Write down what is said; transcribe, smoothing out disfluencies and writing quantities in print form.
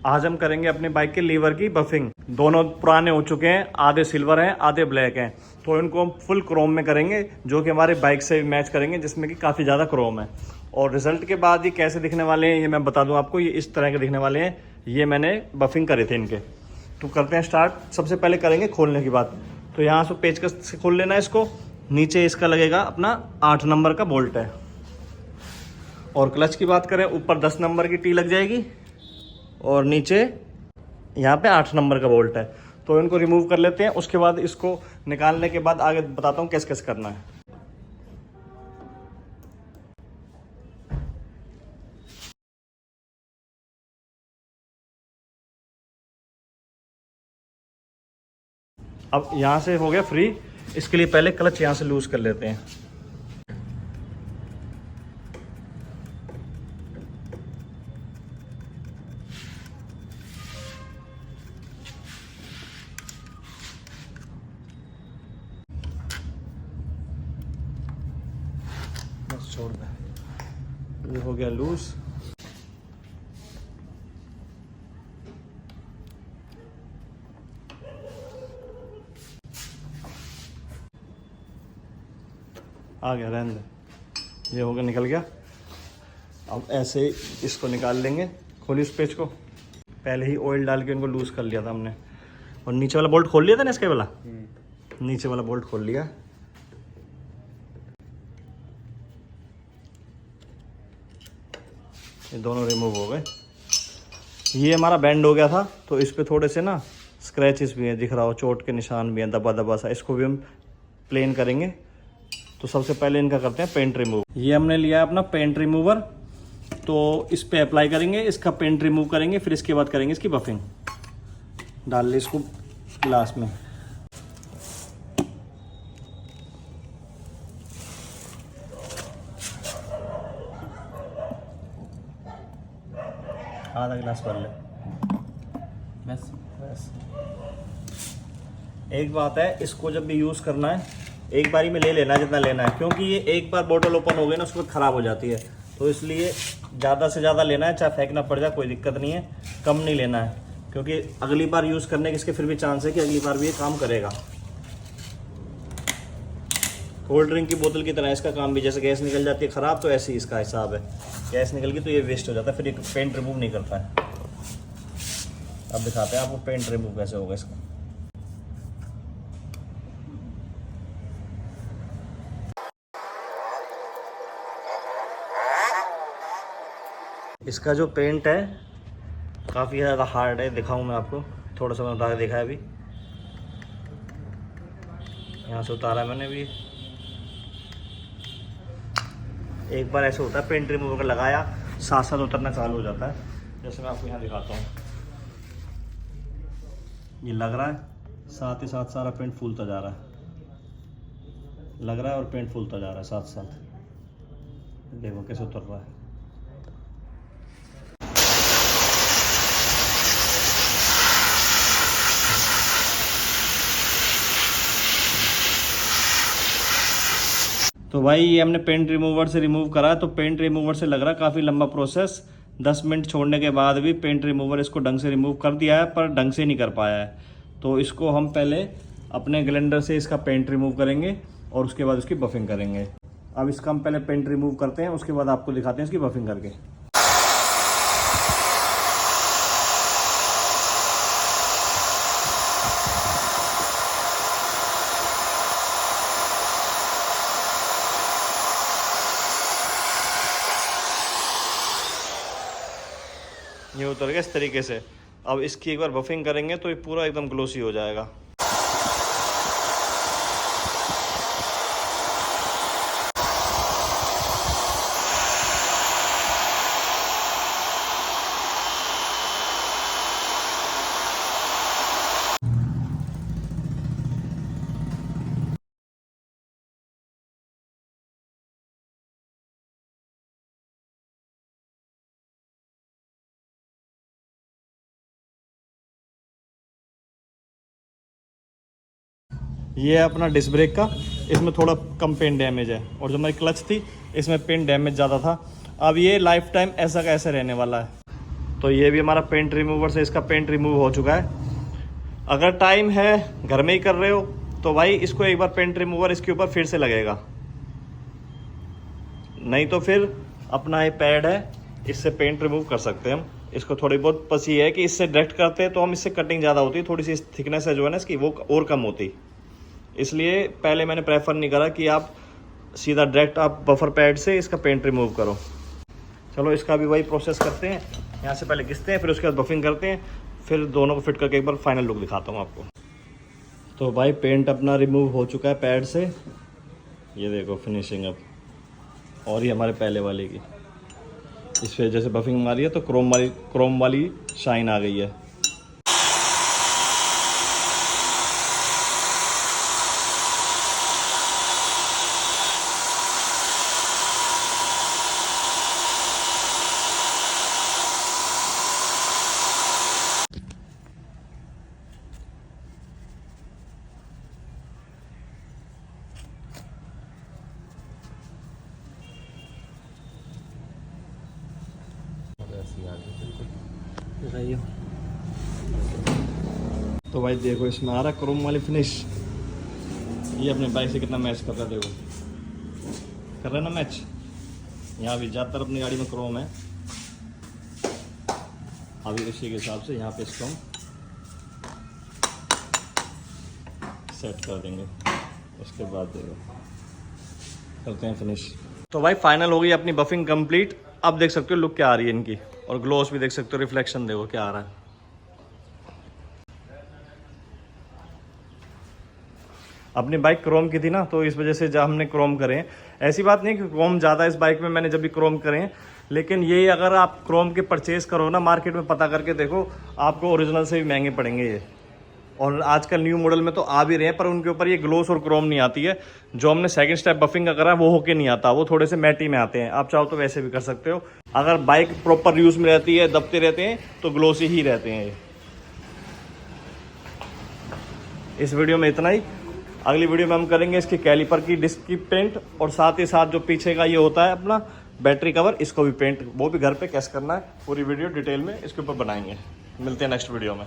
आज हम करेंगे अपनी बाइक के लीवर की बफिंग। दोनों पुराने हो चुके हैं, आधे सिल्वर हैं आधे ब्लैक हैं, तो इनको हम फुल क्रोम में करेंगे जो कि हमारी बाइक से मैच करेंगे, जिसमें कि काफ़ी ज़्यादा क्रोम है। और रिजल्ट के बाद ये कैसे दिखने वाले हैं ये मैं बता दूं आपको। ये इस तरह के दिखने वाले हैं। ये मैंने बफिंग करे थे इनके। तो करते हैं स्टार्ट। सबसे पहले करेंगे खोलने की बात। तो यहाँ से पेचकस से खोल लेना है इसको। नीचे इसका लगेगा अपना 8 नंबर का बोल्ट है। और क्लच की बात करें, ऊपर 10 नंबर की टी लग जाएगी और नीचे यहाँ पे 8 नंबर का बोल्ट है। तो इनको रिमूव कर लेते हैं। उसके बाद इसको निकालने के बाद आगे बताता हूँ कैसे कैसे करना है। अब यहाँ से हो गया फ्री। इसके लिए पहले क्लच यहाँ से लूज कर लेते हैं। बस छोड़ दें। ये हो गया लूज। आ गया, रहने दे। ये हो गया, निकल गया। अब ऐसे ही इसको निकाल लेंगे। खोलिए उस पेच को। पहले ही ऑयल डाल के इनको लूज कर लिया था हमने। और नीचे वाला बोल्ट खोल लिया था ना, इसके वाला नीचे वाला बोल्ट खोल लिया। ये दोनों रिमूव हो गए। ये हमारा बैंड हो गया था, तो इस पे थोड़े से ना स्क्रैचेस भी हैं, दिख रहा हो, चोट के निशान भी हैं, दबा दबा सा। इसको भी हम प्लेन करेंगे। तो सबसे पहले इनका करते हैं पेंट रिमूव। ये हमने लिया है अपना पेंट रिमूवर। तो इस पे अप्लाई करेंगे, इसका पेंट रिमूव करेंगे, फिर इसके बाद करेंगे इसकी बफिंग। डाल ले इसको ग्लास में। आधा गिलास भर ले बस। एक बात है, इसको जब भी यूज़ करना है एक बारी में ले लेना है जितना लेना है, क्योंकि ये एक बार बोतल ओपन हो गई ना उसके बाद ख़राब हो जाती है। तो इसलिए ज़्यादा से ज़्यादा लेना है, चाहे फेंकना पड़ जाए कोई दिक्कत नहीं है। कम नहीं लेना है, क्योंकि अगली बार यूज़ करने के इसके फिर भी चांस है कि अगली बार भी ये काम करेगा। कोल्ड ड्रिंक की बोतल की तरह इसका काम भी, जैसे गैस निकल जाती है ख़राब, तो ऐसे ही इसका हिसाब है। गैस निकल गई तो ये वेस्ट हो जाता है, फिर एक पेंट रिमूव नहीं करता है। अब दिखाते हैं आपको पेंट रिमूव कैसे होगा इसका। इसका जो पेंट है काफ़ी ज़्यादा हार्ड है। दिखाऊं मैं आपको, थोड़ा सा मैंने उतार के दिखाया। अभी यहाँ से उतारा मैंने भी। एक बार ऐसे होता है, पेंट रिमूवर का लगाया साथ साथ उतरना चालू हो जाता है। जैसे मैं आपको यहाँ दिखाता हूँ, ये लग रहा है, साथ ही साथ सारा पेंट फूलता जा रहा है। लग रहा है और पेंट फूलता जा रहा है साथ साथ। देखो कैसे उतर रहा है। तो भाई ये हमने पेंट रिमूवर से रिमूव करा। तो पेंट रिमूवर से लग रहा है काफ़ी लंबा प्रोसेस। 10 मिनट छोड़ने के बाद भी पेंट रिमूवर इसको ढंग से रिमूव कर दिया है, पर ढंग से नहीं कर पाया है। तो इसको हम पहले अपने ग्राइंडर से इसका पेंट रिमूव करेंगे और उसके बाद उसकी बफिंग करेंगे। अब इसका हम पहले पेंट रिमूव करते हैं, उसके बाद आपको दिखाते हैं इसकी बफिंग करके। ये उतर गया इस तरीके से। अब इसकी एक बार बफिंग करेंगे तो ये पूरा एकदम ग्लोसी हो जाएगा। ये है अपना डिस्क ब्रेक का। इसमें थोड़ा कम पेन डैमेज है, और जो हमारी क्लच थी इसमें पेन डैमेज ज़्यादा था। अब ये लाइफ टाइम ऐसा का ऐसा रहने वाला है। तो ये भी हमारा पेंट रिमूवर से इसका पेंट रिमूव हो चुका है। अगर टाइम है, घर में ही कर रहे हो, तो भाई इसको एक बार पेंट रिमूवर इसके ऊपर फिर से लगेगा, नहीं तो फिर अपना ये पैड है, इससे पेंट रिमूव कर सकते हैं हम। इसको थोड़ी बहुत बस ये है कि इससे डायरेक्ट करते हैं तो हम इससे कटिंग ज़्यादा होती है, थोड़ी सी थिकनेस है जो है ना इसकी वो और कम होती, इसलिए पहले मैंने प्रेफर नहीं करा कि आप सीधा डायरेक्ट आप बफर पैड से इसका पेंट रिमूव करो। चलो इसका भी वही प्रोसेस करते हैं, यहाँ से पहले घिसते हैं, फिर उसके बाद बफिंग करते हैं, फिर दोनों को फिट करके एक बार फाइनल लुक दिखाता हूँ आपको। तो भाई पेंट अपना रिमूव हो चुका है पैड से, ये देखो फिनिशिंग अब, और ये हमारे पहले वाले की इस वजह से बफिंग मारी है तो क्रोम वाली शाइन आ गई है। तो भाई देखो इसमें आ रहा क्रोम वाली फिनिश, ये अपने बाइक से कितना मैच कर रहा है, देखो कर रहा है ना मैच। यहाँ भी ज़्यादातर अपनी गाड़ी में क्रोम है, अभी इसी के हिसाब से यहाँ पे इसको हम सेट कर देंगे, उसके बाद देखो करते हैं फिनिश। तो भाई फाइनल हो गई अपनी बफिंग कंप्लीट। अब देख सकते हो लुक क्या आ रही है इनकी, और ग्लोस भी देख सकते हो, रिफ्लेक्शन देखो क्या आ रहा है। अपनी बाइक क्रोम की थी ना, तो इस वजह से जब हमने क्रोम करे, ऐसी बात नहीं कि क्रोम ज़्यादा इस बाइक में मैंने जब भी क्रोम करें, लेकिन ये अगर आप क्रोम के परचेज करो ना मार्केट में पता करके देखो, आपको ओरिजिनल से भी महंगे पड़ेंगे ये। और आजकल न्यू मॉडल में तो आ भी रहे हैं, पर उनके ऊपर ये ग्लोस और क्रोम नहीं आती है। जो हमने सेकंड स्टेप बफिंग का करा वो होके नहीं आता, वो थोड़े से मैटी में आते हैं। आप चाहो तो वैसे भी कर सकते हो, अगर बाइक प्रॉपर यूज़ में रहती है, दबते रहते हैं, तो ग्लोसी ही रहते हैं ये। इस वीडियो में इतना ही। अगली वीडियो में हम करेंगे इसकी कैलिपर की डिस्क की पेंट, और साथ ही साथ जो पीछे का ये होता है अपना बैटरी कवर, इसको भी पेंट, वो भी घर पे कैसे करना है, पूरी वीडियो डिटेल में इसके ऊपर बनाएंगे। मिलते हैं नेक्स्ट वीडियो में।